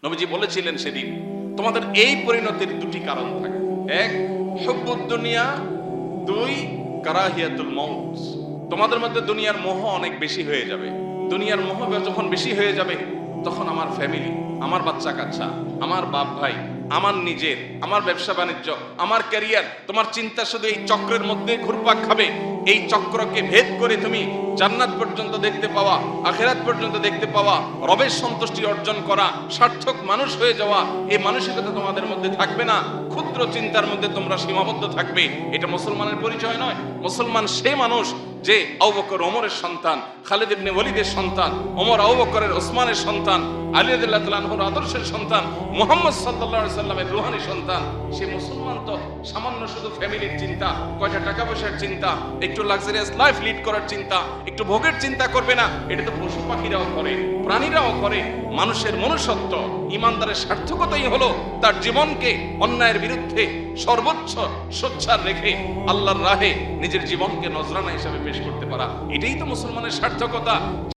নবীজি বলেছিলেন সেদিন তোমাদের এই পরিণতির দুটি কারণ থাকে, এক হুব্বুদ দুনিয়া, দুই কারাহিয়াতুল মউত। তোমাদের মধ্যে দুনিয়ার মোহ অনেক বেশি হয়ে যাবে। দুনিয়ার মোহ যখন বেশি হয়ে যাবে তখন আমার ফ্যামিলি, আমার বাচ্চা কাচ্চা, আমার বাপ ভাই, আমার নিজের, আমার ব্যবসা বাণিজ্য, আমার ক্যারিয়ার, তোমার চিন্তা শুধু এই চক্রের মধ্যে ঘুরপাক খাবে। এই চক্রকে ভেদ করে তুমি জান্নাত পর্যন্ত দেখতে পাওয়া, আখিরাত পর্যন্ত দেখতে পাওয়া, রবের সন্তুষ্টি অর্জন করা, সার্থক মানুষ হয়ে যাওয়া, এই মানসিকতা তোমাদের মধ্যে থাকবে না। ক্ষুদ্র চিন্তার মধ্যে তোমরা সীমাবদ্ধ থাকবে। এটা মুসলমানের পরিচয় নয়। মুসলমান সে মানুষ যে আবু বকর ওমরের সন্তান, খালিদ ইবনে ওয়ালিদের সন্তান, ওমর আবু বকরের ওসমানের সন্তান, আলী রাদিয়াল্লাহু তাআলা আনহুর আদর্শের সন্তান, মুহাম্মদ সাল্লাল্লাহু আলাইহি সাল্লামের রূহানি সন্তান। সে মুসলমান তো সামান্য শুধু ফ্যামিলির চিন্তা, কয়টা টাকা পয়সার চিন্তা, একটু লাক্সারিয়াস লাইফ লিড করার চিন্তা, একটু ভোগের চিন্তা করবে না। এটা তো পশু পাখিরাও করে, প্রাণীরাও করে। মানুষের মনুষ্যত্ব, ইমানদারের সার্থকতাই হলো তার জীবনকে অন্যায়ের বিরুদ্ধে সর্বোচ্চ সোচ্চার রেখে আল্লাহর রাহে নিজের জীবনকে নজরানা হিসাবে পেশ করতে পারা। এটাই তো মুসলমানের সার্থকতা।